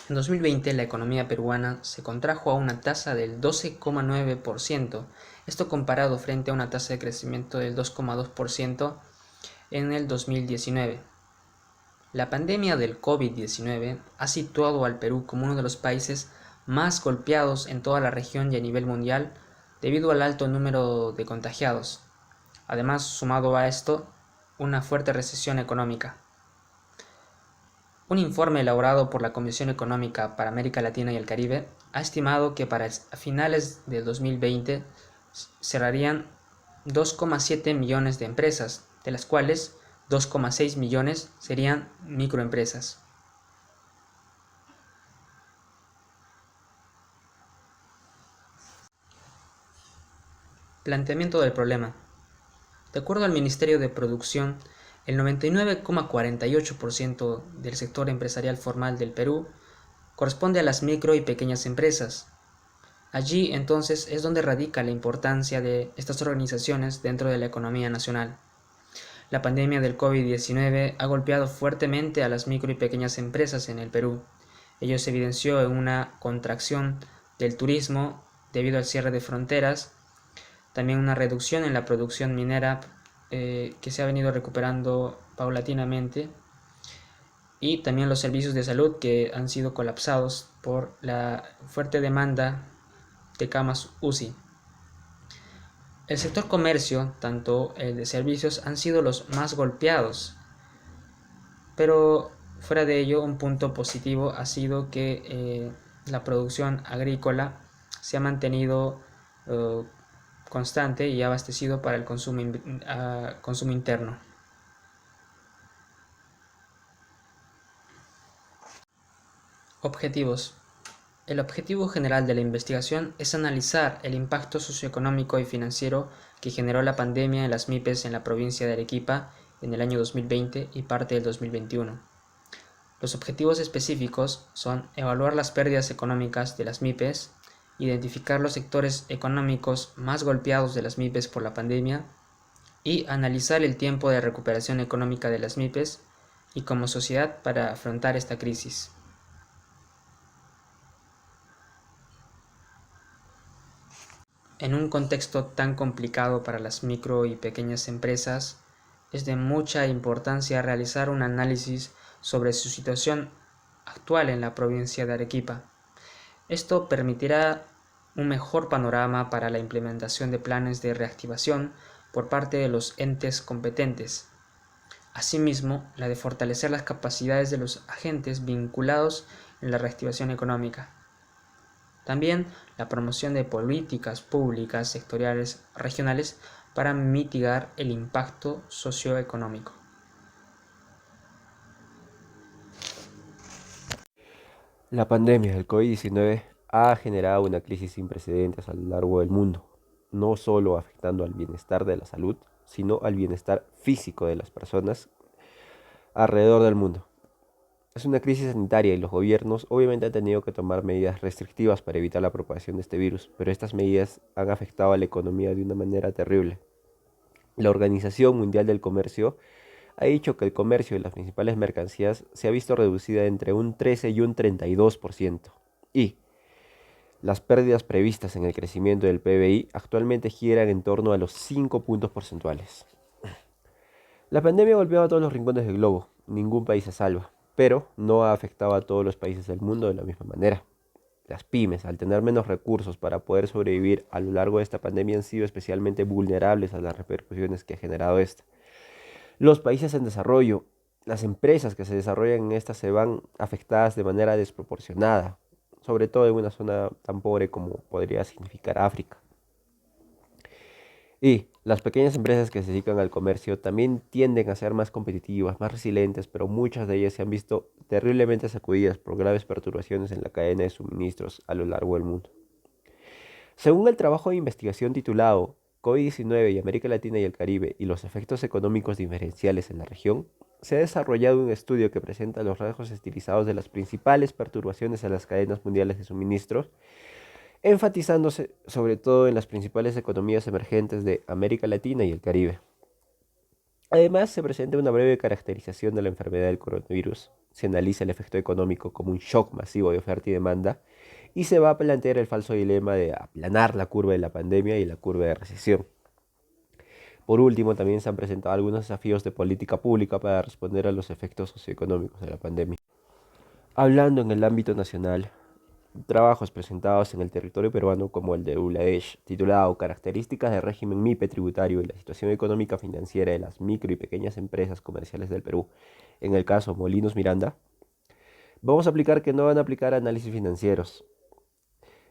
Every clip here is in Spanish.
En 2020 la economía peruana se contrajo a una tasa del 12,9%, esto comparado frente a una tasa de crecimiento del 2,2% en el 2019. La pandemia del COVID-19 ha situado al Perú como uno de los países más golpeados en toda la región y a nivel mundial debido al alto número de contagiados. Además, sumado a esto, una fuerte recesión económica. Un informe elaborado por la Comisión Económica para América Latina y el Caribe ha estimado que para finales de 2020 cerrarían 2,7 millones de empresas, de las cuales 2,6 millones serían microempresas. Planteamiento del problema. De acuerdo al Ministerio de Producción, el 99,48% del sector empresarial formal del Perú corresponde a las micro y pequeñas empresas. Allí entonces es donde radica la importancia de estas organizaciones dentro de la economía nacional. La pandemia del COVID-19 ha golpeado fuertemente a las micro y pequeñas empresas en el Perú. Ello se evidenció en una contracción del turismo debido al cierre de fronteras, también una reducción en la producción minera que se ha venido recuperando paulatinamente, y también los servicios de salud que han sido colapsados por la fuerte demanda de camas UCI. El sector comercio, tanto el de servicios, han sido los más golpeados, pero fuera de ello un punto positivo ha sido que la producción agrícola se ha mantenido eh, constante y abastecido para el consumo interno. Objetivos. El objetivo general de la investigación es analizar el impacto socioeconómico y financiero que generó la pandemia en las MIPES en la provincia de Arequipa en el año 2020 y parte del 2021. Los objetivos específicos son evaluar las pérdidas económicas de las MIPES, identificar los sectores económicos más golpeados de las MIPES por la pandemia y analizar el tiempo de recuperación económica de las MIPES y como sociedad para afrontar esta crisis. En un contexto tan complicado para las micro y pequeñas empresas, es de mucha importancia realizar un análisis sobre su situación actual en la provincia de Arequipa. Esto permitirá un mejor panorama para la implementación de planes de reactivación por parte de los entes competentes. Asimismo, la de fortalecer las capacidades de los agentes vinculados en la reactivación económica. También la promoción de políticas públicas sectoriales regionales para mitigar el impacto socioeconómico. La pandemia del COVID-19 ha generado una crisis sin precedentes a lo largo del mundo, no solo afectando al bienestar de la salud, sino al bienestar físico de las personas alrededor del mundo. Es una crisis sanitaria y los gobiernos obviamente han tenido que tomar medidas restrictivas para evitar la propagación de este virus, pero estas medidas han afectado a la economía de una manera terrible. La Organización Mundial del Comercio ha dicho que el comercio de las principales mercancías se ha visto reducida entre un 13 y un 32%. Y las pérdidas previstas en el crecimiento del PBI actualmente giran en torno a los 5 puntos porcentuales. La pandemia ha golpeado a todos los rincones del globo, ningún país se salva, pero no ha afectado a todos los países del mundo de la misma manera. Las pymes, al tener menos recursos para poder sobrevivir a lo largo de esta pandemia, han sido especialmente vulnerables a las repercusiones que ha generado esta. Los países en desarrollo, las empresas que se desarrollan en estas se van afectadas de manera desproporcionada, sobre todo en una zona tan pobre como podría significar África. Y las pequeñas empresas que se dedican al comercio también tienden a ser más competitivas, más resilientes, pero muchas de ellas se han visto terriblemente sacudidas por graves perturbaciones en la cadena de suministros a lo largo del mundo. Según el trabajo de investigación titulado COVID-19 y América Latina y el Caribe y los efectos económicos diferenciales en la región, se ha desarrollado un estudio que presenta los rasgos estilizados de las principales perturbaciones a las cadenas mundiales de suministros, enfatizándose sobre todo en las principales economías emergentes de América Latina y el Caribe. Además, se presenta una breve caracterización de la enfermedad del coronavirus, se analiza el efecto económico como un shock masivo de oferta y demanda, y se va a plantear el falso dilema de aplanar la curva de la pandemia y la curva de recesión. Por último, también se han presentado algunos desafíos de política pública para responder a los efectos socioeconómicos de la pandemia. Hablando en el ámbito nacional, trabajos presentados en el territorio peruano como el de ULAESH, titulado Características del régimen MIPE tributario y la situación económica financiera de las micro y pequeñas empresas comerciales del Perú, en el caso Molinos Miranda, vamos a aplicar que no van a aplicar análisis financieros.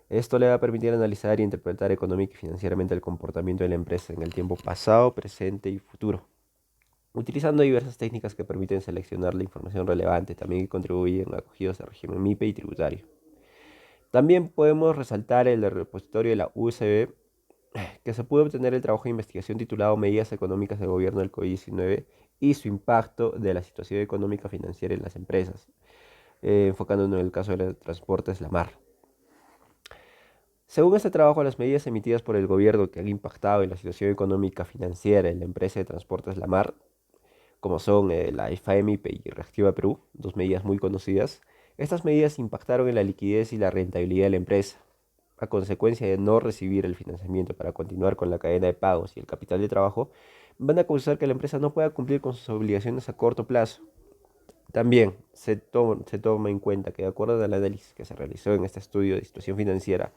Esto le va a permitir analizar y interpretar económica y financieramente el comportamiento de la empresa en el tiempo pasado, presente y futuro, utilizando diversas técnicas que permiten seleccionar la información relevante, también que contribuyen a acogidos al régimen MIPE y tributario. También podemos resaltar el repositorio de la USB, que se pudo obtener el trabajo de investigación titulado Medidas económicas del gobierno del COVID-19 y su impacto de la situación económica financiera en las empresas, enfocándonos en el caso de los transportes La Mar. Según este trabajo, las medidas emitidas por el gobierno que han impactado en la situación económica financiera en la empresa de transportes La Mar, como son la IFAMIP y Reactiva Perú, dos medidas muy conocidas, estas medidas impactaron en la liquidez y la rentabilidad de la empresa, a consecuencia de no recibir el financiamiento para continuar con la cadena de pagos y el capital de trabajo, van a causar que la empresa no pueda cumplir con sus obligaciones a corto plazo. También se toma en cuenta que de acuerdo al análisis que se realizó en este estudio de situación financiera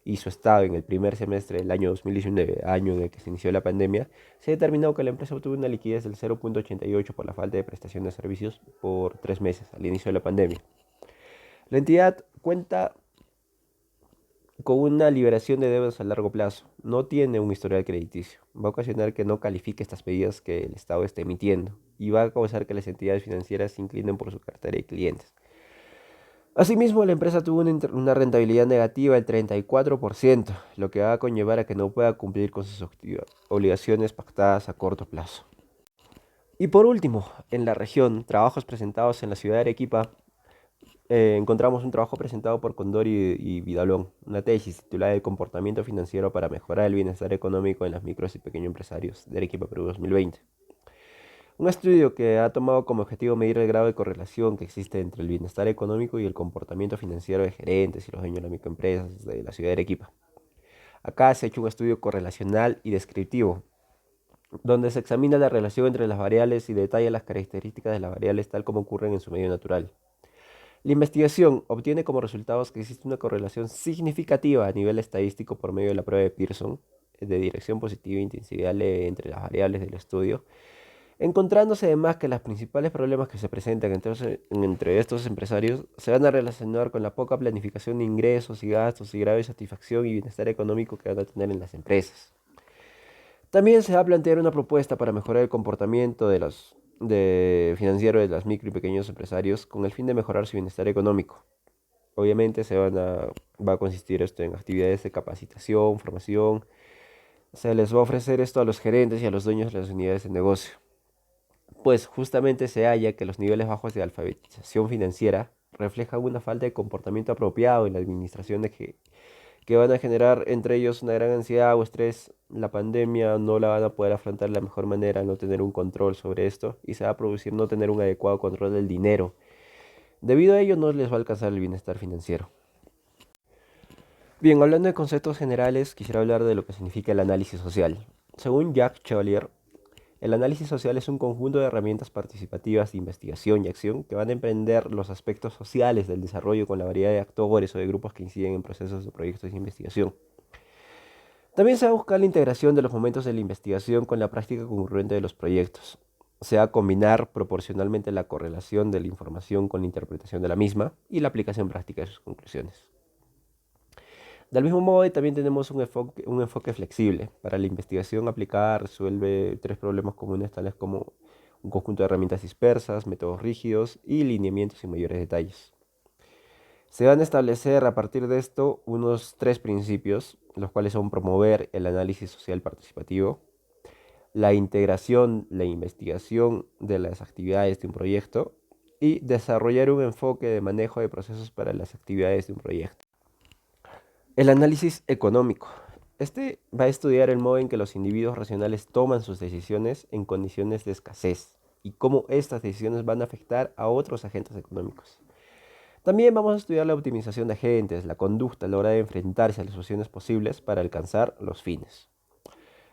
y su estado en el primer semestre del año 2019, año en el que se inició la pandemia, se determinó que la empresa obtuvo una liquidez del 0,88 por la falta de prestación de servicios por 3 meses al inicio de la pandemia. La entidad cuenta con una liberación de deudas a largo plazo, no tiene un historial crediticio, va a ocasionar que no califique estas medidas que el Estado está emitiendo y va a causar que las entidades financieras se inclinen por su cartera de clientes. Asimismo, la empresa tuvo una rentabilidad negativa del 34%, lo que va a conllevar a que no pueda cumplir con sus obligaciones pactadas a corto plazo. Y por último, en la región, trabajos presentados en la ciudad de Arequipa, encontramos un trabajo presentado por Condori y Vidalón, una tesis titulada El comportamiento financiero para mejorar el bienestar económico en las micros y pequeños empresarios de Arequipa, Perú 2020. Un estudio que ha tomado como objetivo medir el grado de correlación que existe entre el bienestar económico y el comportamiento financiero de gerentes y los dueños de las microempresas de la ciudad de Arequipa. Acá se ha hecho un estudio correlacional y descriptivo, donde se examina la relación entre las variables y detalla las características de las variables tal como ocurren en su medio natural. La investigación obtiene como resultados que existe una correlación significativa a nivel estadístico por medio de la prueba de Pearson, de dirección positiva e intensidad leve entre las variables del estudio, encontrándose además que los principales problemas que se presentan entre estos empresarios se van a relacionar con la poca planificación de ingresos y gastos y grave satisfacción y bienestar económico que van a tener en las empresas. También se va a plantear una propuesta para mejorar el comportamiento financiero de las micro y pequeños empresarios con el fin de mejorar su bienestar económico. Obviamente va a consistir esto en actividades de capacitación, formación. Se les va a ofrecer esto a los gerentes y a los dueños de las unidades de negocio. Pues justamente se halla que los niveles bajos de alfabetización financiera reflejan una falta de comportamiento apropiado en la administración que van a generar entre ellos una gran ansiedad o estrés. La pandemia no la van a poder afrontar de la mejor manera al no tener un control sobre esto y se va a producir no tener un adecuado control del dinero. Debido a ello no les va a alcanzar el bienestar financiero. Bien, hablando de conceptos generales, quisiera hablar de lo que significa el análisis social. Según Jacques Chevalier, el análisis social es un conjunto de herramientas participativas de investigación y acción que van a emprender los aspectos sociales del desarrollo con la variedad de actores o de grupos que inciden en procesos de proyectos de investigación. También se va a buscar la integración de los momentos de la investigación con la práctica concurrente de los proyectos. Se va a combinar proporcionalmente la correlación de la información con la interpretación de la misma y la aplicación práctica de sus conclusiones. Del mismo modo, también tenemos un enfoque flexible. Para la investigación aplicada resuelve tres problemas comunes tales como un conjunto de herramientas dispersas, métodos rígidos y lineamientos sin mayores detalles. Se van a establecer a partir de esto unos tres principios, los cuales son promover el análisis social participativo, la integración, la investigación de las actividades de un proyecto y desarrollar un enfoque de manejo de procesos para las actividades de un proyecto. El análisis económico. Este va a estudiar el modo en que los individuos racionales toman sus decisiones en condiciones de escasez y cómo estas decisiones van a afectar a otros agentes económicos. También vamos a estudiar la optimización de agentes, la conducta a la hora de enfrentarse a las soluciones posibles para alcanzar los fines.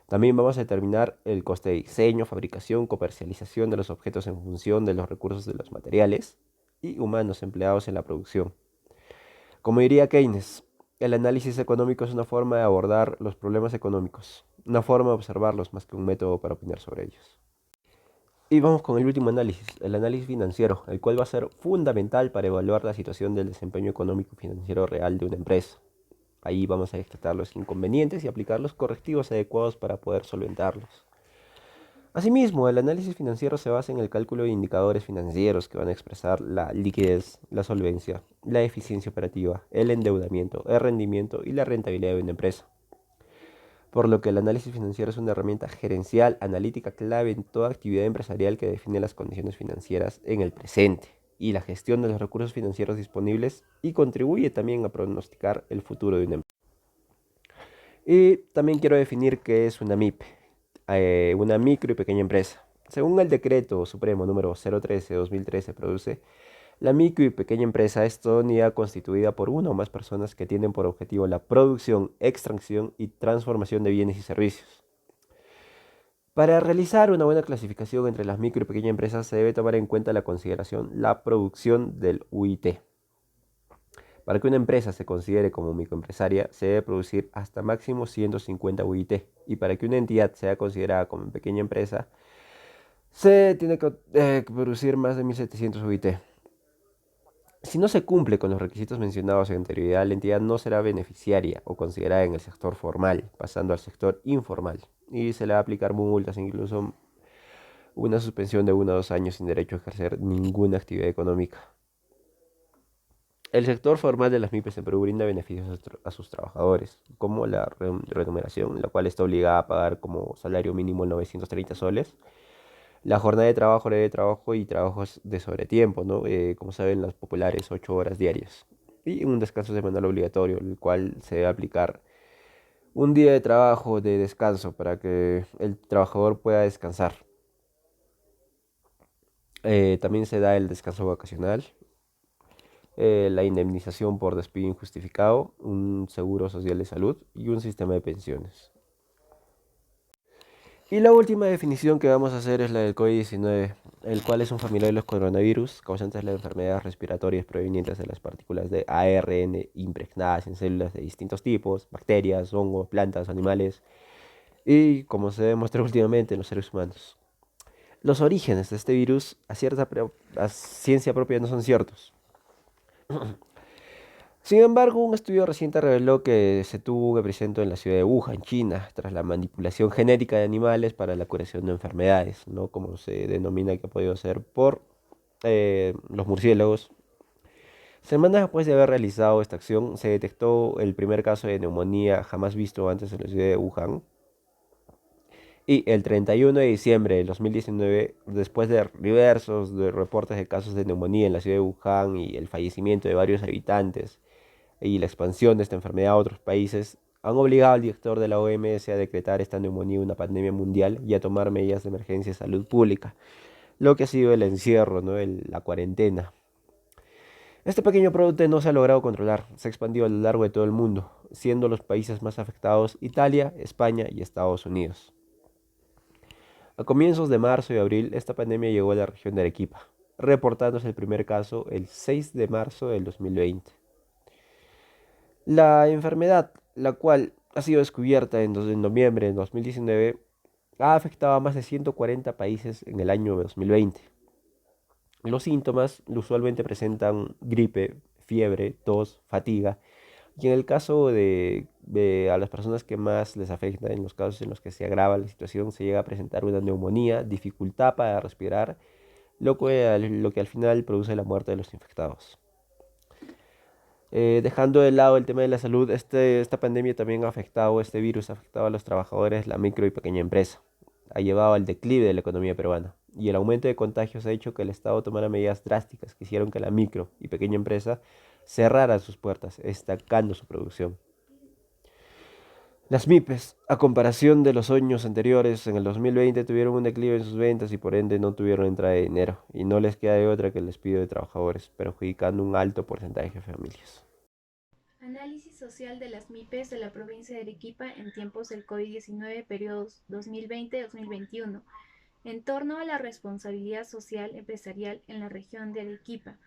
También vamos a determinar el coste de diseño, fabricación, comercialización de los objetos en función de los recursos de los materiales y humanos empleados en la producción. Como diría Keynes, el análisis económico es una forma de abordar los problemas económicos, una forma de observarlos más que un método para opinar sobre ellos. Y vamos con el último análisis, el análisis financiero, el cual va a ser fundamental para evaluar la situación del desempeño económico y financiero real de una empresa. Ahí vamos a detectar los inconvenientes y aplicar los correctivos adecuados para poder solventarlos. Asimismo, el análisis financiero se basa en el cálculo de indicadores financieros que van a expresar la liquidez, la solvencia, la eficiencia operativa, el endeudamiento, el rendimiento y la rentabilidad de una empresa. Por lo que el análisis financiero es una herramienta gerencial, analítica clave en toda actividad empresarial que define las condiciones financieras en el presente y la gestión de los recursos financieros disponibles y contribuye también a pronosticar el futuro de una empresa. Y también quiero definir qué es una MIP, una micro y pequeña empresa. Según el decreto supremo número 013-2013 produce, la micro y pequeña empresa es toda unidad constituida por una o más personas que tienen por objetivo la producción, extracción y transformación de bienes y servicios. Para realizar una buena clasificación entre las micro y pequeñas empresas se debe tomar en cuenta la consideración la producción del UIT. Para que una empresa se considere como microempresaria, se debe producir hasta máximo 150 UIT. Y para que una entidad sea considerada como pequeña empresa, se tiene que producir más de 1700 UIT. Si no se cumple con los requisitos mencionados en anterioridad, la entidad no será beneficiaria o considerada en el sector formal, pasando al sector informal. Y se le va a aplicar multas, incluso una suspensión de 1 a 2 años sin derecho a ejercer ninguna actividad económica. El sector formal de las MIPES en Perú brinda beneficios a sus trabajadores, como la remuneración, la cual está obligada a pagar como salario mínimo 930 soles, la jornada de trabajo, hora de trabajo y trabajos de sobretiempo, ¿no? Como saben, las populares 8 horas diarias. Y un descanso semanal obligatorio, el cual se debe aplicar un día de trabajo de descanso para que el trabajador pueda descansar. También se da el descanso vacacional, la indemnización por despido injustificado, un seguro social de salud y un sistema de pensiones. Y la última definición que vamos a hacer es la del COVID-19, el cual es un familiar de los coronavirus, causantes de las enfermedades respiratorias provenientes de las partículas de ARN impregnadas en células de distintos tipos, bacterias, hongos, plantas, animales, y como se demuestra últimamente en los seres humanos. Los orígenes de este virus a ciencia propia no son ciertos. Sin embargo, un estudio reciente reveló que se tuvo un epicentro en la ciudad de Wuhan, China, tras la manipulación genética de animales para la curación de enfermedades, ¿no? Como se denomina que ha podido ser por los murciélagos. Semanas después de haber realizado esta acción, se detectó el primer caso de neumonía jamás visto antes en la ciudad de Wuhan. Y el 31 de diciembre de 2019, después de diversos reportes de casos de neumonía en la ciudad de Wuhan y el fallecimiento de varios habitantes, y la expansión de esta enfermedad a otros países han obligado al director de la OMS a decretar esta neumonía una pandemia mundial y a tomar medidas de emergencia de salud pública, lo que ha sido el encierro, ¿no? La cuarentena. Este pequeño brote no se ha logrado controlar, se ha expandido a lo largo de todo el mundo, siendo los países más afectados Italia, España y Estados Unidos. A comienzos de marzo y abril, esta pandemia llegó a la región de Arequipa, reportándose el primer caso el 6 de marzo del 2020. La enfermedad, la cual ha sido descubierta en noviembre de 2019, ha afectado a más de 140 países en el año 2020. Los síntomas usualmente presentan gripe, fiebre, tos, fatiga, y en el caso de a las personas que más les afecta, en los casos en los que se agrava la situación, se llega a presentar una neumonía, dificultad para respirar, lo que al final produce la muerte de los infectados. Dejando de lado el tema de la salud, esta pandemia también ha afectado, este virus ha afectado a los trabajadores, la micro y pequeña empresa. Ha llevado al declive de la economía peruana. Y el aumento de contagios ha hecho que el Estado tomara medidas drásticas que hicieron que la micro y pequeña empresa cerrara sus puertas, estancando su producción. Las MIPES, a comparación de los años anteriores, en el 2020 tuvieron un declive en sus ventas y por ende no tuvieron entrada de dinero, y no les queda de otra que el despido de trabajadores, perjudicando un alto porcentaje de familias. Análisis social de las MIPES de la provincia de Arequipa en tiempos del COVID-19, periodos 2020-2021, en torno a la responsabilidad social empresarial en la región de Arequipa.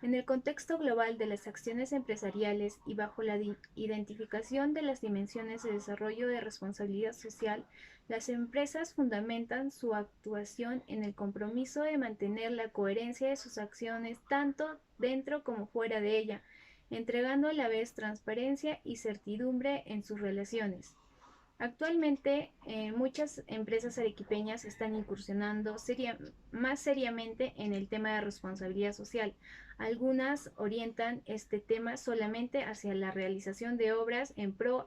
En el contexto global de las acciones empresariales y bajo la identificación de las dimensiones de desarrollo de responsabilidad social, las empresas fundamentan su actuación en el compromiso de mantener la coherencia de sus acciones tanto dentro como fuera de ella, entregando a la vez transparencia y certidumbre en sus relaciones. Actualmente, muchas empresas arequipeñas están incursionando más seriamente en el tema de responsabilidad social. Algunas orientan este tema solamente hacia la realización de obras en pro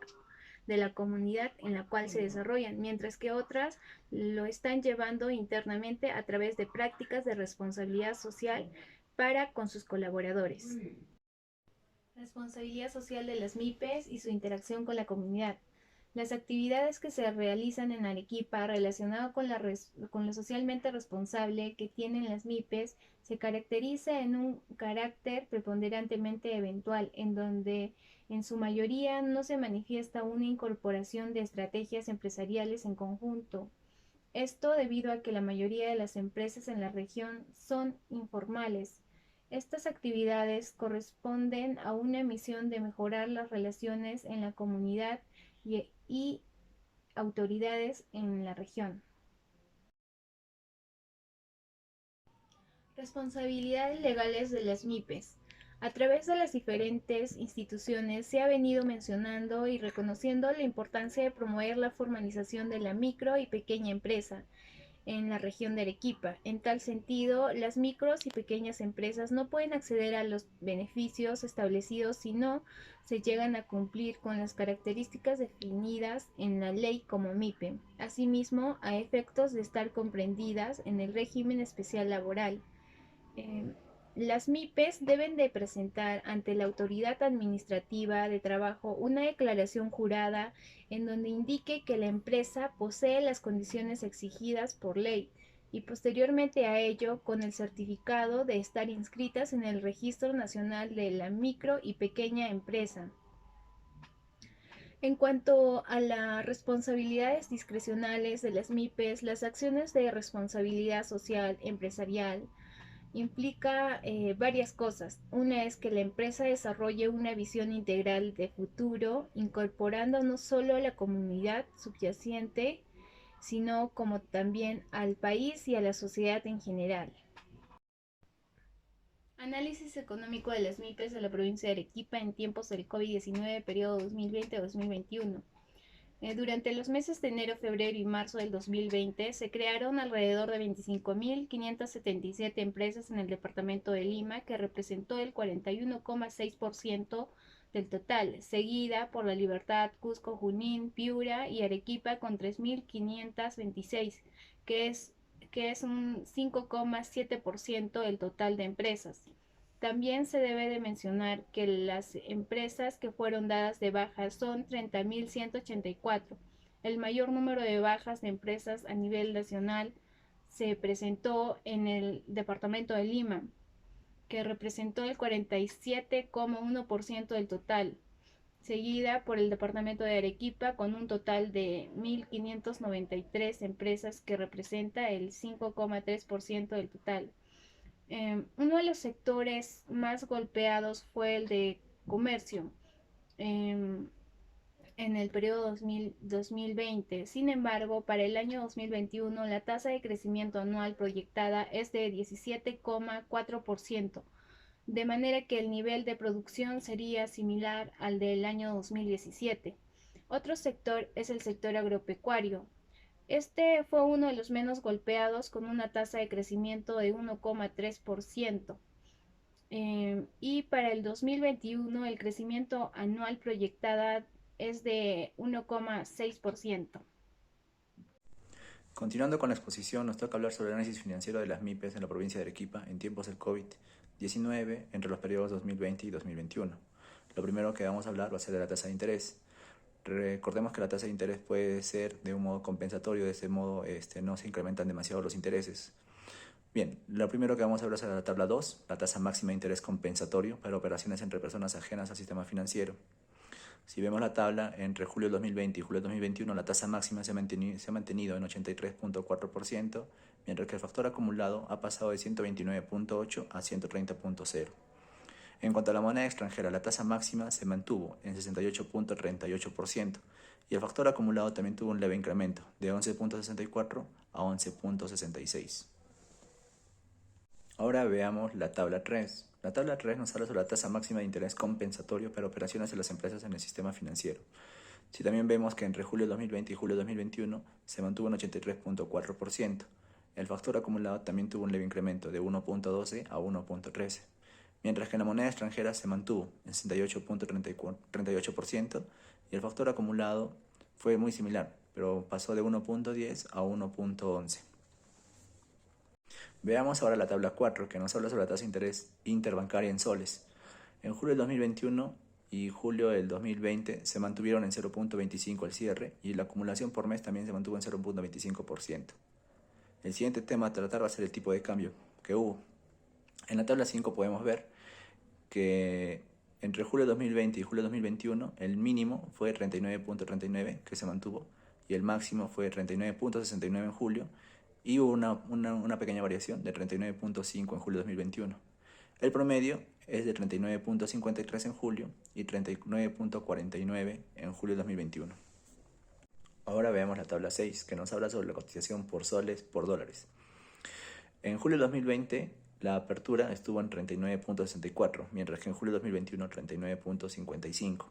de la comunidad en la cual se desarrollan, mientras que otras lo están llevando internamente a través de prácticas de responsabilidad social para con sus colaboradores. Responsabilidad social de las MIPES y su interacción con la comunidad. Las actividades que se realizan en Arequipa relacionadas con lo socialmente responsable que tienen las MIPES se caracteriza en un carácter preponderantemente eventual, en donde en su mayoría no se manifiesta una incorporación de estrategias empresariales en conjunto. Esto debido a que la mayoría de las empresas en la región son informales. Estas actividades corresponden a una misión de mejorar las relaciones en la comunidad y autoridades en la región. Responsabilidades legales de las MIPES. A través de las diferentes instituciones se ha venido mencionando y reconociendo la importancia de promover la formalización de la micro y pequeña empresa en la región de Arequipa. En tal sentido, las micros y pequeñas empresas no pueden acceder a los beneficios establecidos si no se llegan a cumplir con las características definidas en la ley como MIPE, asimismo a efectos de estar comprendidas en el régimen especial laboral. Eh, las MIPES deben de presentar ante la autoridad administrativa de trabajo una declaración jurada en donde indique que la empresa posee las condiciones exigidas por ley y posteriormente a ello con el certificado de estar inscritas en el Registro Nacional de la Micro y Pequeña Empresa. En cuanto a las responsabilidades discrecionales de las MIPES, las acciones de responsabilidad social empresarial implica varias cosas. Una es que la empresa desarrolle una visión integral de futuro, incorporando no solo a la comunidad subyacente, sino como también al país y a la sociedad en general. Análisis económico de las MIPES de la provincia de Arequipa en tiempos del COVID-19, periodo 2020-2021. Durante los meses de enero, febrero y marzo del 2020 se crearon alrededor de 25.577 empresas en el departamento de Lima, que representó el 41,6% del total, seguida por La Libertad, Cusco, Junín, Piura y Arequipa con 3.526, que es, que es un 5,7% del total de empresas. También se debe de mencionar que las empresas que fueron dadas de baja son 30.184. El mayor número de bajas de empresas a nivel nacional se presentó en el departamento de Lima, que representó el 47,1% del total, seguida por el departamento de Arequipa con un total de 1.593 empresas que representa el 5,3% del total. Uno de los sectores más golpeados fue el de comercio eh, en el periodo 2020. Sin embargo, para el año 2021 la tasa de crecimiento anual proyectada es de 17,4%, de manera que el nivel de producción sería similar al del año 2017. Otro sector es el sector agropecuario. Este fue uno de los menos golpeados con una tasa de crecimiento de 1,3%. Y para el 2021 el crecimiento anual proyectada es de 1,6%. Continuando con la exposición, nos toca hablar sobre el análisis financiero de las MIPES en la provincia de Arequipa en tiempos del COVID-19 entre los periodos 2020 y 2021. Lo primero que vamos a hablar va a ser de la tasa de interés. Recordemos que la tasa de interés puede ser de un modo compensatorio, de ese modo no se incrementan demasiado los intereses. Bien, lo primero que vamos a ver es la tabla 2, la tasa máxima de interés compensatorio para operaciones entre personas ajenas al sistema financiero. Si vemos la tabla, entre julio del 2020 y julio del 2021, la tasa máxima se ha mantenido en 83.4%, mientras que el factor acumulado ha pasado de 129.8 a 130.0. En cuanto a la moneda extranjera, la tasa máxima se mantuvo en 68.38% y el factor acumulado también tuvo un leve incremento, de 11.64 a 11.66. Ahora veamos la tabla 3. La tabla 3 nos habla sobre la tasa máxima de interés compensatorio para operaciones de las empresas en el sistema financiero. Si también vemos que entre julio de 2020 y julio de 2021 se mantuvo en 83.4%, el factor acumulado también tuvo un leve incremento de 1.12 a 1.13, mientras que en la moneda extranjera se mantuvo en 68.38% y el factor acumulado fue muy similar, pero pasó de 1.10 a 1.11. Veamos ahora la tabla 4, que nos habla sobre la tasa de interés interbancaria en soles. En julio del 2021 y julio del 2020 se mantuvieron en 0.25 al cierre y la acumulación por mes también se mantuvo en 0.25%. El siguiente tema a tratar va a ser el tipo de cambio que hubo. En la tabla 5 podemos ver que entre julio del 2020 y julio del 2021 el mínimo fue 39.39 que se mantuvo y el máximo fue 39.69 en julio y hubo una pequeña variación de 39.5 en julio de 2021. El promedio es de 39.53 en julio y 39.49 en julio de 2021. Ahora veamos la tabla 6, que nos habla sobre la cotización por soles por dólares. En julio de 2020 la apertura estuvo en 39.64, mientras que en julio de 2021 39.55.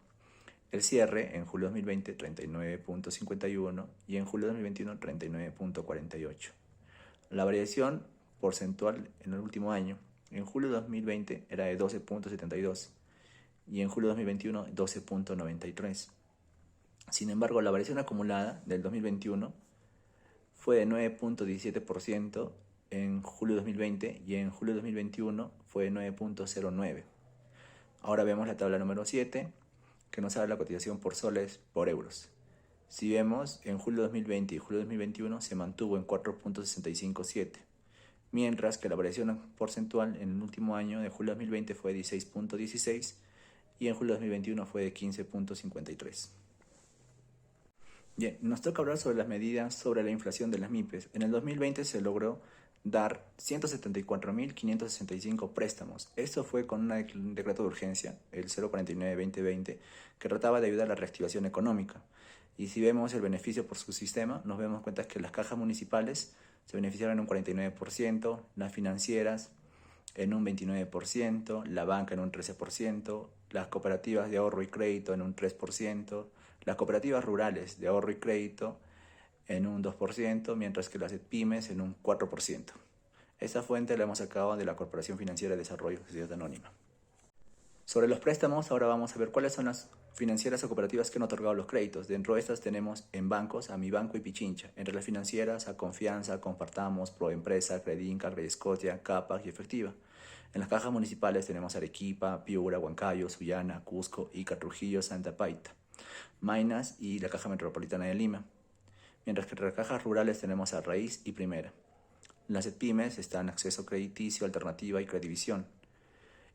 El cierre en julio de 2020 39.51 y en julio de 2021 39.48. La variación porcentual en el último año, en julio de 2020 era de 12.72 y en julio de 2021 12.93. Sin embargo, la variación acumulada del 2021 fue de 9.17% en julio de 2020 y en julio de 2021 fue de 9.09. Ahora vemos la tabla número 7, que nos habla de la cotización por soles por euros. Si vemos, en julio de 2020 y julio de 2021 se mantuvo en 4.657, mientras que la variación porcentual en el último año de julio de 2020 fue de 16.16 y en julio de 2021 fue de 15.53. Bien, nos toca hablar sobre las medidas sobre la inflación de las MIPES. En el 2020 se logró dar 174.565 préstamos. Esto fue con un decreto de urgencia, el 049-2020, que trataba de ayudar a la reactivación económica. Y si vemos el beneficio por su sistema, nos vemos cuenta que las cajas municipales se beneficiaron en un 49%, las financieras en un 29%, la banca en un 13%, las cooperativas de ahorro y crédito en un 3%, las cooperativas rurales de ahorro y crédito en un 2%, mientras que las pymes en un 4%. Esta fuente la hemos sacado de la Corporación Financiera de Desarrollo, Sociedad Anónima. Sobre los préstamos, ahora vamos a ver cuáles son las financieras o cooperativas que han otorgado los créditos. Dentro de estas tenemos en bancos a Mi Banco y Pichincha. Entre las financieras a Confianza, Compartamos, Proempresa, Credinca, Crediscotia, Capac y Efectiva. En las cajas municipales tenemos Arequipa, Piura, Huancayo, Sullana, Cusco, Ica, Trujillo, Santa Paita, Maynas y la Caja Metropolitana de Lima. Mientras que entre las cajas rurales tenemos a Raíz y Primera. Las pymes están Acceso Crediticio, Alternativa y Credivisión.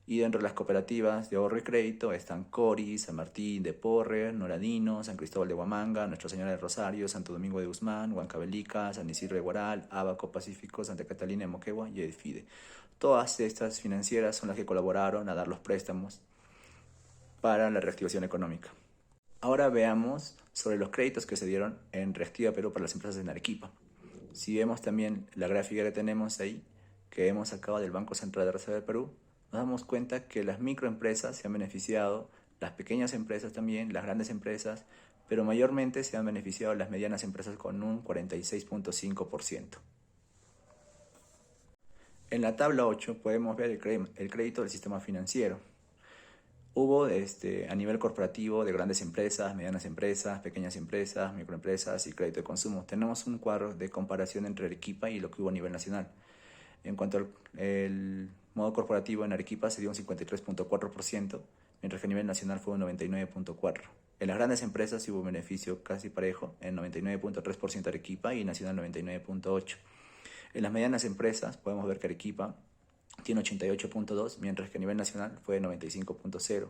Y dentro de las cooperativas de ahorro y crédito están Cori, San Martín de Porres, Noradino, San Cristóbal de Huamanga, Nuestra Señora de Rosario, Santo Domingo de Guzmán, Huancavelica, San Isidro de Guaral, Abaco Pacífico, Santa Catalina de Moquegua y Edfide. Todas estas financieras son las que colaboraron a dar los préstamos para la reactivación económica. Ahora veamos sobre los créditos que se dieron en Reactiva Perú para las empresas en Arequipa. Si vemos también la gráfica que tenemos ahí, que hemos sacado del Banco Central de Reserva del Perú, nos damos cuenta que las microempresas se han beneficiado, las pequeñas empresas también, las grandes empresas, pero mayormente se han beneficiado las medianas empresas con un 46.5%. En la tabla 8 podemos ver el crédito del sistema financiero. Hubo a nivel corporativo de grandes empresas, medianas empresas, pequeñas empresas, microempresas y crédito de consumo. Tenemos un cuadro de comparación entre Arequipa y lo que hubo a nivel nacional. En cuanto al modo corporativo, en Arequipa se dio un 53.4%, mientras que a nivel nacional fue un 99.4%. En las grandes empresas sí hubo beneficio casi parejo, en 99.3% Arequipa y Nacional 99.8%. En las medianas empresas podemos ver que Arequipa tiene 88.2, mientras que a nivel nacional fue 95.0.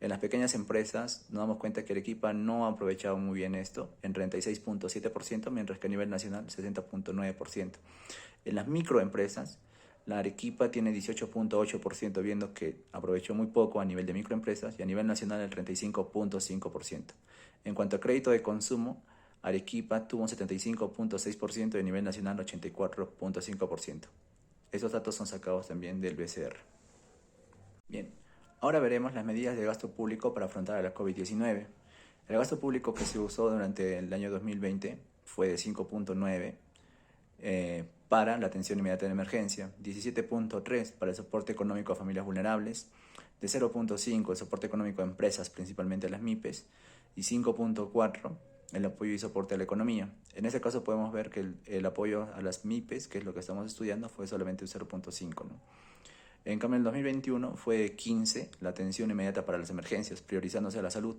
En las pequeñas empresas nos damos cuenta que Arequipa no ha aprovechado muy bien esto, en 36.7%, mientras que a nivel nacional 60.9%. En las microempresas, la Arequipa tiene 18.8%, viendo que aprovechó muy poco a nivel de microempresas, y a nivel nacional el 35.5%. En cuanto a crédito de consumo, Arequipa tuvo un 75.6% y a nivel nacional 84.5%. Estos datos son sacados también del BCR. Bien, ahora veremos las medidas de gasto público para afrontar a la COVID-19. El gasto público que se usó durante el año 2020 fue de 5.9 para la atención inmediata de emergencia, 17.3 para el soporte económico a familias vulnerables, de 0.5 el soporte económico a empresas, principalmente a las MIPES, y 5.4 el apoyo y soporte a la economía. En este caso podemos ver que el apoyo a las MIPES, que es lo que estamos estudiando, fue solamente un 0.5, ¿no? En cambio, en el 2021 fue de 15 la atención inmediata para las emergencias, priorizándose la salud.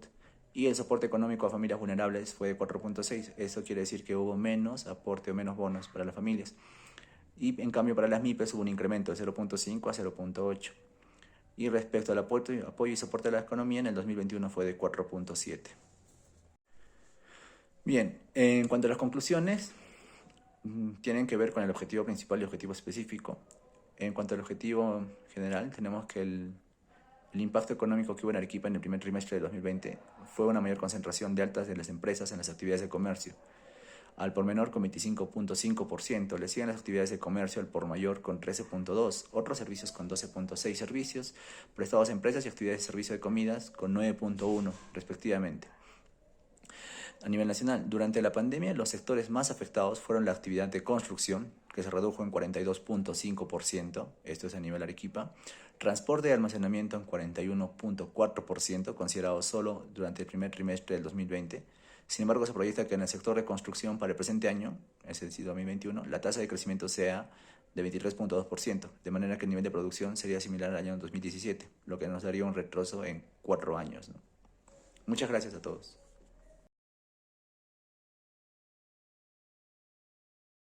Y el soporte económico a familias vulnerables fue de 4.6. Eso quiere decir que hubo menos aporte o menos bonos para las familias. Y en cambio para las MIPES hubo un incremento de 0.5 a 0.8. Y respecto al apoyo y soporte a la economía, en el 2021 fue de 4.7. Bien, en cuanto a las conclusiones, tienen que ver con el objetivo principal y objetivo específico. En cuanto al objetivo general, tenemos que el impacto económico que hubo en Arequipa en el primer trimestre de 2020 fue una mayor concentración de altas de las empresas en las actividades de comercio, al por menor con 25.5%, le siguen las actividades de comercio al por mayor con 13.2%, otros servicios con 12.6%, servicios prestados a empresas y actividades de servicio de comidas con 9.1% respectivamente. A nivel nacional, durante la pandemia, los sectores más afectados fueron la actividad de construcción, que se redujo en 42.5%, esto es a nivel Arequipa, transporte y almacenamiento en 41.4%, considerado solo durante el primer trimestre del 2020. Sin embargo, se proyecta que en el sector de construcción para el presente año, es decir, 2021, la tasa de crecimiento sea de 23.2%, de manera que el nivel de producción sería similar al año 2017, lo que nos daría un retroceso en 4 años, ¿no? Muchas gracias a todos.